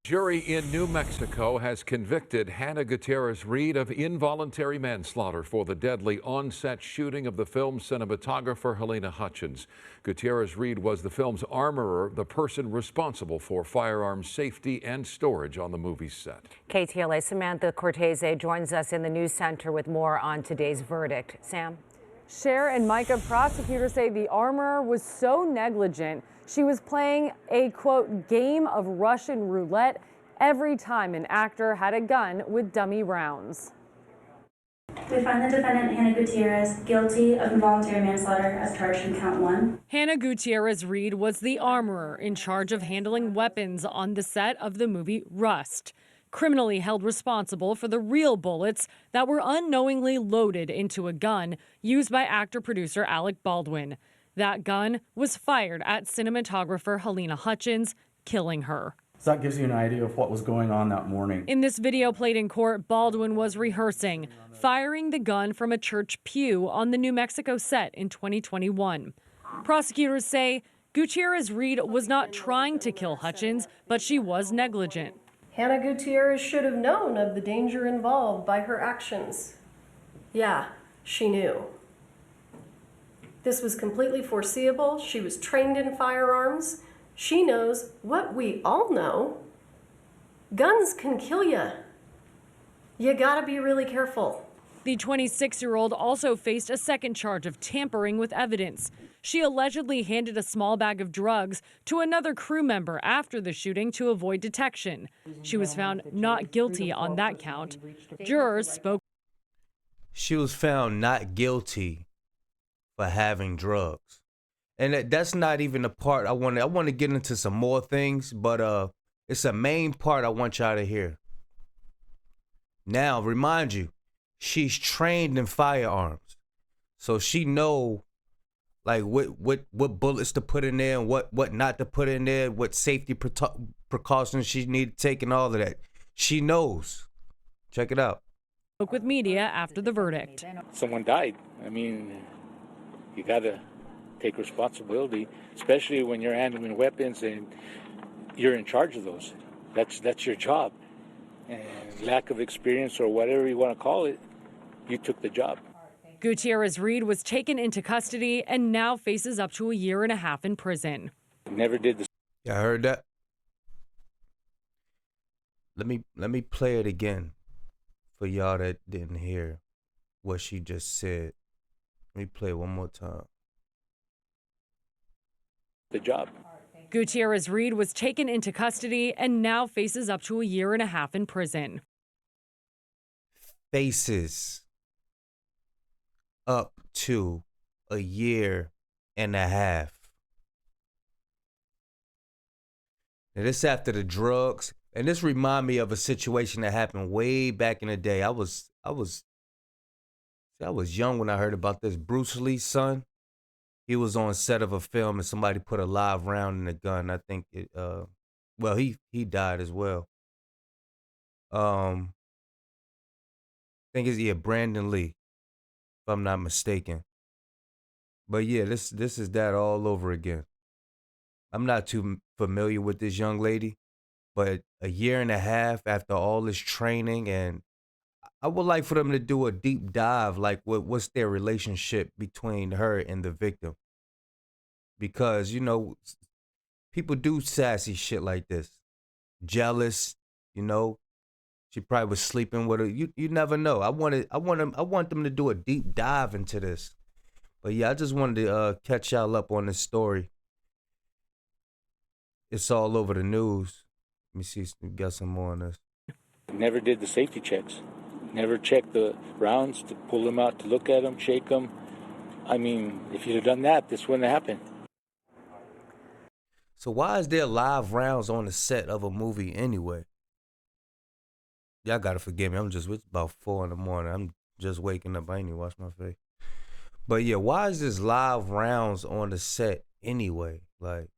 Jury in New Mexico has convicted Hannah Gutierrez-Reed of involuntary manslaughter for the deadly on-set shooting of the film's cinematographer Halyna Hutchins. Gutierrez-Reed was the film's armorer, the person responsible for firearm safety and storage on the movie's set. KTLA Samantha Cortese joins us in the news center with more on today's verdict. Sam? Cher and Micah, prosecutors say the armorer was so negligent she was playing a, quote, game of Russian roulette every time an actor had a gun with dummy rounds. We find the defendant, Hannah Gutierrez, guilty of involuntary manslaughter as charged in count 1. Hannah Gutierrez-Reed was the armorer in charge of handling weapons on the set of the movie Rust, criminally held responsible for the real bullets that were unknowingly loaded into a gun used by actor-producer Alec Baldwin. That gun was fired at cinematographer Halyna Hutchins, killing her. So that gives you an idea of what was going on that morning. In this video played in court, Baldwin was rehearsing, firing the gun from a church pew on the New Mexico set in 2021. Prosecutors say Gutierrez-Reed was not trying to kill Hutchins, but she was negligent. Hannah Gutierrez should have known of the danger involved by her actions. Yeah, she knew. This was completely foreseeable. She was trained in firearms. She knows what we all know. Guns can kill you. You gotta be really careful. The 26-year-old also faced a second charge of tampering with evidence. She allegedly handed a small bag of drugs to another crew member after the shooting to avoid detection. She was found not guilty on that count. Jurors spoke. She was found not guilty for having drugs. And that's not even the part I want to get into some more things, but it's a main part I want y'all to hear. Now, remind you, she's trained in firearms. So she know like what bullets to put in there and what not to put in there, what safety precautions she need to take and all of that. She knows. Check it out. Spoke with media after the verdict. Someone died. I mean, you got to take responsibility, especially when you're handling weapons and you're in charge of those. That's your job. And lack of experience or whatever you want to call it, you took the job. Gutierrez-Reed was taken into custody and now faces up to 1.5 years in prison. Never did this. Yeah, I heard that. Let me play it again for y'all that didn't hear what she just said. Let me play it one more time. The job. Gutierrez-Reed was taken into custody and now faces up to 1.5 years in prison. Faces up to 1.5 years. Now this after the drugs, and this remind me of a situation that happened way back in the day. I was young when I heard about this. Bruce Lee's son, he was on set of a film and somebody put a live round in the gun. I think it, well, he died as well. I think it's Brandon Lee, if I'm not mistaken. But yeah, this is that all over again. I'm not too familiar with this young lady, but 1.5 years after all this training, and I would like for them to do a deep dive, like what's their relationship between her and the victim. Because, you know, people do sassy shit like this. Jealous, you know. She probably was sleeping with her. You never know. I want them to do a deep dive into this. But yeah, I just wanted to catch y'all up on this story. It's all over the news. Let me see if we got some more on this. Never did the safety checks. Never checked the rounds to pull them out, to look at them, shake them. I mean, if you'd have done that, this wouldn't have happened. So why is there live rounds on the set of a movie anyway? Y'all gotta forgive me. It's about 4 in the morning. I'm just waking up. I ain't even washed my face. But yeah, why is this live rounds on the set anyway? Like,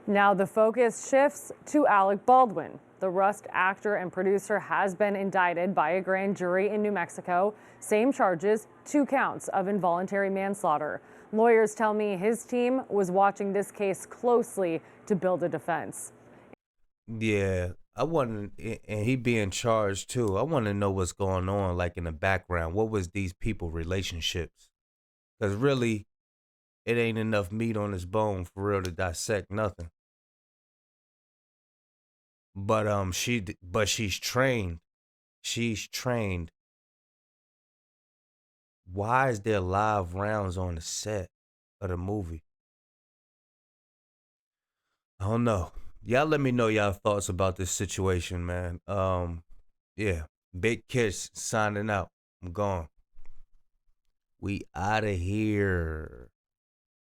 Now the focus shifts to Alec Baldwin. The Rust actor and producer has been indicted by a grand jury in New Mexico. Same charges, 2 counts of involuntary manslaughter. Lawyers tell me his team was watching this case closely to build a defense. Yeah, I want to, and he being charged too. I want to know what's going on, like in the background. What was these people relationships? Because really, it ain't enough meat on this bone for real to dissect nothing. But but she's trained. She's trained. Why is there live rounds on the set of the movie? I don't know. Y'all let me know y'all thoughts about this situation, man. Yeah. Big Kiss signing out. I'm gone. We out of here.